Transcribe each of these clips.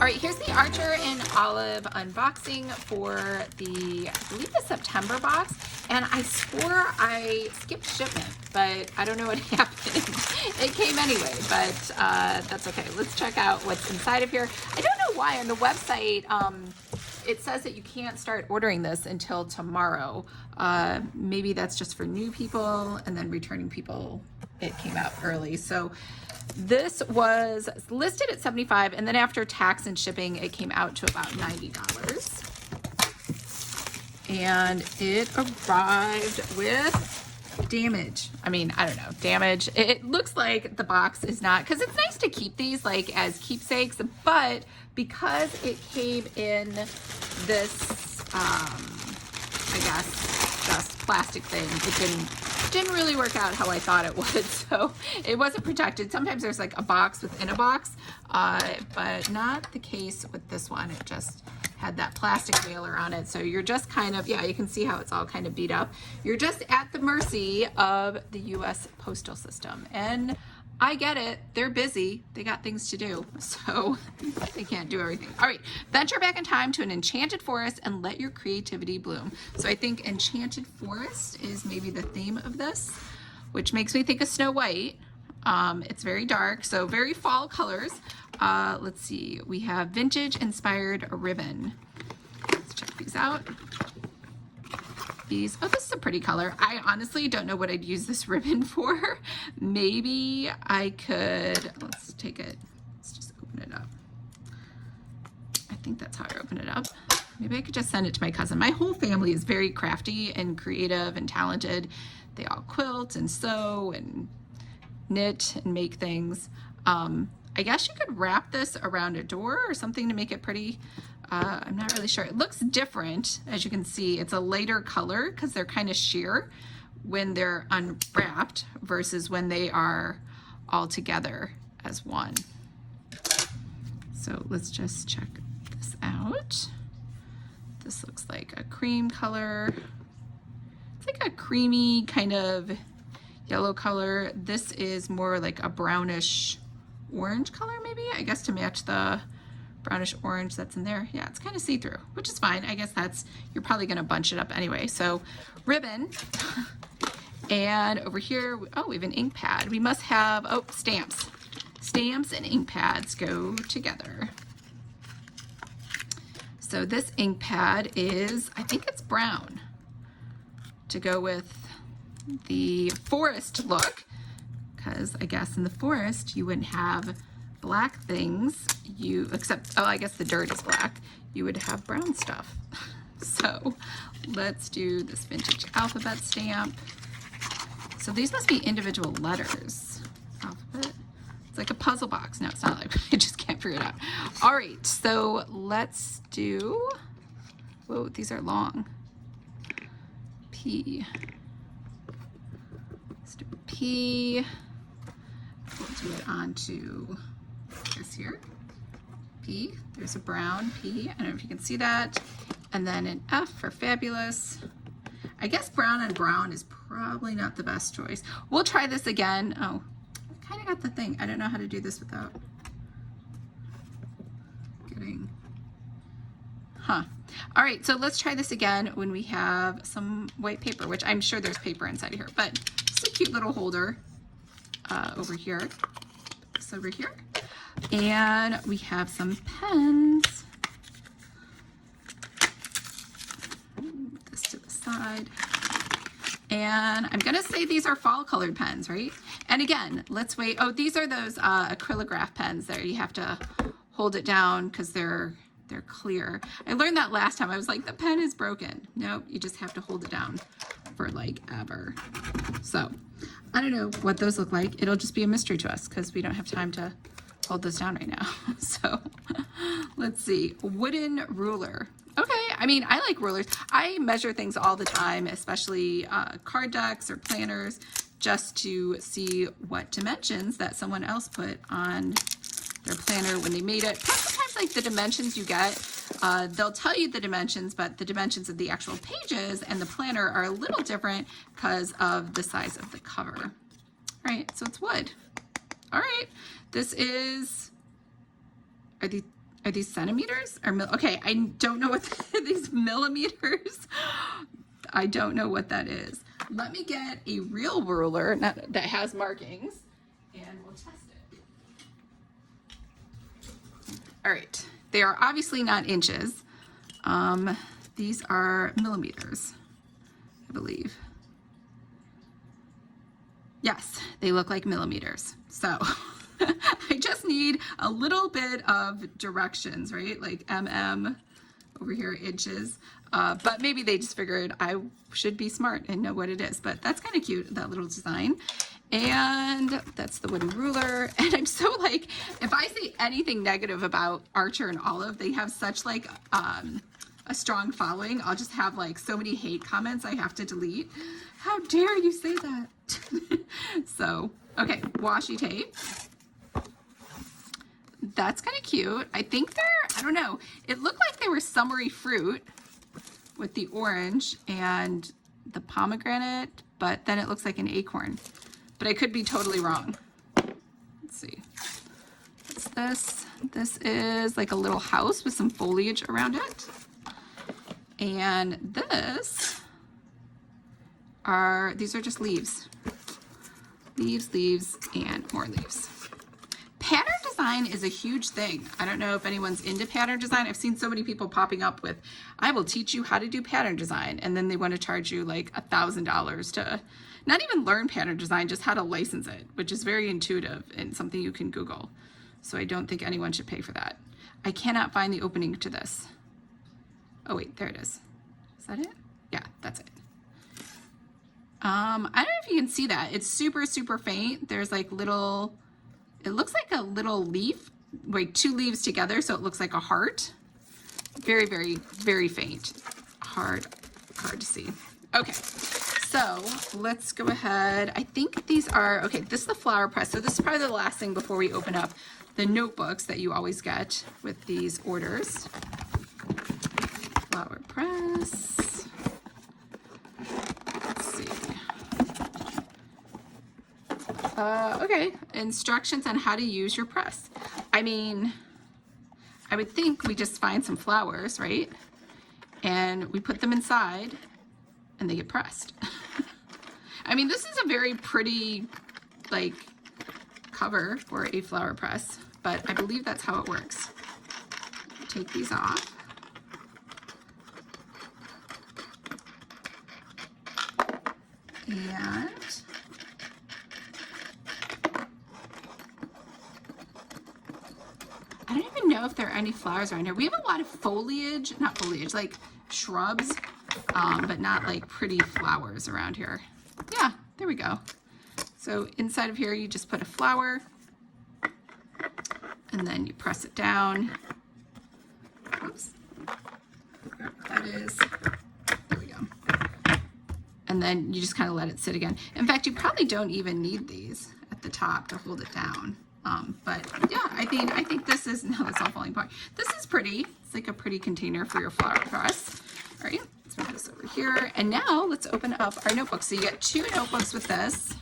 right, here's the Archer in Olive unboxing for the, I believe the September box. And I swore I skipped shipment, but I don't know what happened. It came anyway, but that's okay. Let's check out what's inside of here. I don't know why on the website, it says that you can't start ordering this until tomorrow. Maybe that's just for new people, and then returning people, it came out early. So this was listed at $75, and then after tax and shipping, it came out to about $90. And it arrived with damage. I mean, I don't know, damage. It looks like the box is not, because it's nice to keep these like as keepsakes, but because it came in this, I guess, just plastic thing, it didn't really work out how I thought it would. So it wasn't protected. Sometimes there's like a box within a box, but not the case with this one. It just had that plastic mailer on it. So you're just kind of, yeah, you can see how it's all kind of beat up. You're just at the mercy of the US postal system. And I get it, they're busy, they got things to do, so they can't do everything. All right, venture back in time to an enchanted forest and let your creativity bloom. So I think Enchanted Forest is maybe the theme of this, which makes me think of Snow White. It's very dark, so very fall colors. Let's see, we have vintage inspired ribbon. Let's check these out. These, oh, this is a pretty color. I honestly don't know what I'd use this ribbon for. Maybe I could, let's take it, let's just open it up. I think that's how I open it up. Maybe I could just send it to my cousin. My whole family is very crafty and creative and talented. They all quilt and sew and knit and make things. I guess you could wrap this around a door or something to make it pretty. I'm not really sure. It looks different, as you can see. It's a lighter color because they're kind of sheer when they're unwrapped versus when they are all together as one. So let's just check this out. This looks like a cream color. It's like a creamy kind of yellow color. This is more like a brownish orange color, maybe, I guess, to match the brownish orange that's in there. Yeah, it's kind of see-through, which is fine. I guess that's, you're probably going to bunch it up anyway. So ribbon, and over here, oh, we have an ink pad. We must have, oh, stamps. Stamps and ink pads go together. So this ink pad is, I think it's brown, to go with the forest look, because I guess in the forest you wouldn't have black things, except, oh, I guess the dirt is black, you would have brown stuff. So let's do this vintage alphabet stamp. So these must be individual letters. Alphabet, it's like a puzzle box. No, it's not like, I just can't figure it out. All right, so let's do, whoa, these are long. P. Let's do P. We'll do it onto this here. P, there's a brown P. I don't know if you can see that. And then an F for fabulous. I guess brown and brown is probably not the best choice. We'll try this again. Oh, I kind of got the thing. I don't know how to do this without getting, huh. All right, so let's try this again when we have some white paper, which I'm sure there's paper inside of here, but it's a cute little holder over here. This over here. And we have some pens. Move this to the side. And I'm gonna say these are fall colored pens, right? And again, let's wait. Oh, these are those acrylograph pens there. You have to hold it down because they're clear. I learned that last time. I was like, the pen is broken. Nope, you just have to hold it down for like ever. So I don't know what those look like. It'll just be a mystery to us because we don't have time to hold this down right now. So let's see, wooden ruler. Okay, I mean, I like rulers. I measure things all the time, especially card decks or planners, just to see what dimensions that someone else put on their planner when they made it. Plus, sometimes like the dimensions you get, they'll tell you the dimensions, but the dimensions of the actual pages and the planner are a little different because of the size of the cover. All right, so it's wood. All right, this is, Are these centimeters or okay? I don't know what these millimeters. I don't know what that is. Let me get a real ruler that has markings, and we'll test it. All right, they are obviously not inches. These are millimeters, I believe. Yes, they look like millimeters. So I just need a little bit of directions, right? Like over here, inches. But maybe they just figured I should be smart and know what it is. But that's kind of cute, that little design. And that's the wooden ruler. And I'm so like, if I say anything negative about Archer and Olive, they have such like a strong following. I'll just have like so many hate comments I have to delete. How dare you say that? So, okay, washi tape. That's kind of cute. I think I don't know. It looked like they were summery fruit with the orange and the pomegranate, but then it looks like an acorn. But I could be totally wrong. Let's see. What's this? This is like a little house with some foliage around it. And these are just leaves. Leaves, and more leaves. Pattern design is a huge thing. I don't know if anyone's into pattern design. I've seen so many people popping up with, I will teach you how to do pattern design. And then they want to charge you like $1,000 to not even learn pattern design, just how to license it, which is very intuitive and something you can Google. So I don't think anyone should pay for that. I cannot find the opening to this. Oh wait, there it is. Is that it? Yeah, that's it. I don't know if you can see that. It's super, super faint. There's like little, it looks like a little leaf, like two leaves together, so it looks like a heart. Very, very, very faint. Hard to see. Okay, so let's go ahead. I think these are, okay, this is the flower press. So this is probably the last thing before we open up the notebooks that you always get with these orders. Flower press. Let's see. Okay, instructions on how to use your press. I mean, I would think we just find some flowers, right? And we put them inside and they get pressed. I mean, this is a very pretty, like, cover for a flower press, but I believe that's how it works. Take these off. And I don't even know if there are any flowers around here. We have a lot of foliage, not foliage, like shrubs, but not like pretty flowers around here. Yeah, there we go. So inside of here, you just put a flower and then you press it down. Oops. That is, there we go. And then you just kind of let it sit again. In fact, you probably don't even need these at the top to hold it down. But yeah, I think this is, no, it's all falling apart. This is pretty. It's like a pretty container for your flower press. All right, let's move this over here. And now let's open up our notebook. So you get 2 notebooks with this.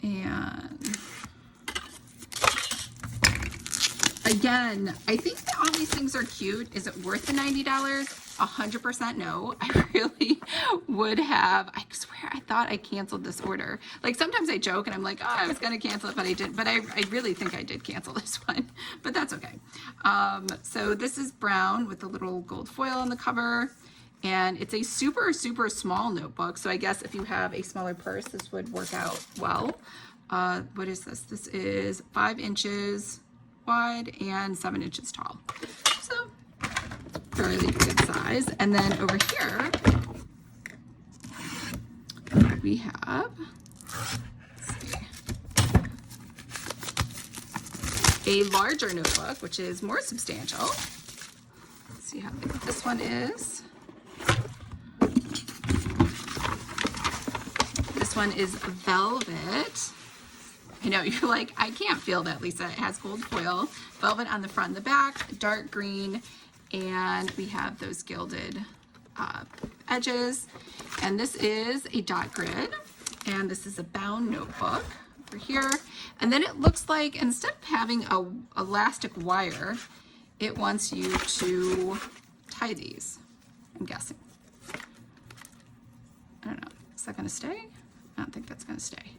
And again, I think that all these things are cute. Is it worth the $90? 100% no. I really would have, I swear I thought I canceled this order. Like sometimes I joke and I'm like, oh, I was gonna cancel it, but I didn't. But I really think I did cancel this one, but that's okay. So this is brown with a little gold foil on the cover. And it's a super, super small notebook. So I guess if you have a smaller purse, this would work out well. What is this? This is 5 inches wide and 7 inches tall. So fairly good size. And then over here, we have, let's see, a larger notebook, which is more substantial. Let's see how big this one is. This one is velvet. I know, you're like, I can't feel that, Lisa. It has gold foil, velvet on the front and the back, dark green, and we have those gilded edges. And this is a dot grid, and this is a bound notebook, for here. And then it looks like instead of having a elastic wire, it wants you to tie these, I'm guessing. I don't know, is that gonna stay? I don't think that's gonna stay.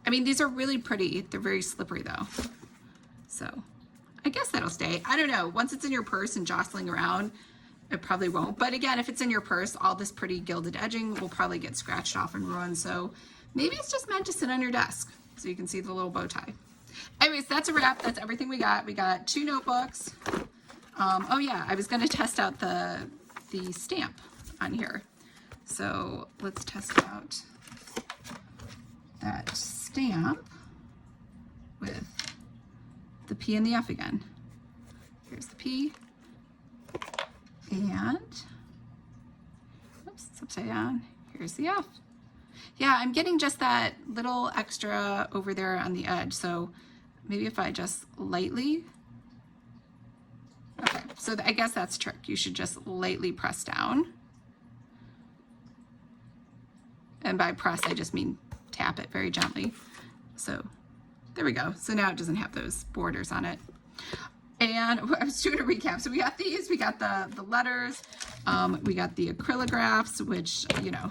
I mean, these are really pretty. They're very slippery though. So I guess that'll stay. I don't know, once it's in your purse and jostling around, it probably won't. But again, if it's in your purse, all this pretty gilded edging will probably get scratched off and ruined. So maybe it's just meant to sit on your desk so you can see the little bow tie. Anyways, that's a wrap. That's everything we got. We got 2 notebooks. Oh yeah, I was gonna test out the stamp on here. So let's test out that stamp with the P and the F again. Here's the P, and oops, it's upside down. Here's the F. Yeah, I'm getting just that little extra over there on the edge, so maybe if I just lightly, okay, so I guess that's trick. You should just lightly press down. And by press, I just mean tap it very gently. So there we go. So now it doesn't have those borders on it. And I was doing a recap. So we got these, we got the letters, we got the acrylographs, which, you know,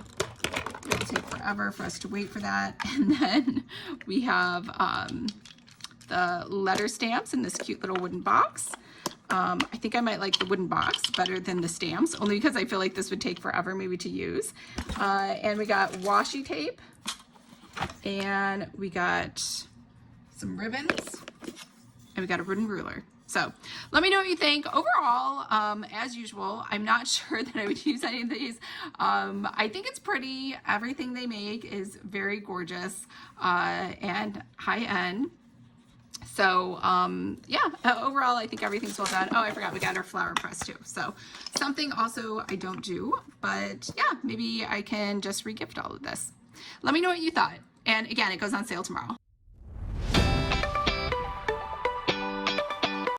it'll take forever for us to wait for that. And then we have the letter stamps in this cute little wooden box. I think I might like the wooden box better than the stamps, only because I feel like this would take forever maybe to use. And we got washi tape, and we got some ribbons, and we got a wooden ruler. So let me know what you think. Overall, as usual, I'm not sure that I would use any of these. I think it's pretty. Everything they make is very gorgeous and high-end. So yeah, overall, I think everything's well done. Oh, I forgot we got our flower press too. So something also I don't do, but yeah, maybe I can just regift all of this. Let me know what you thought. And again, it goes on sale tomorrow.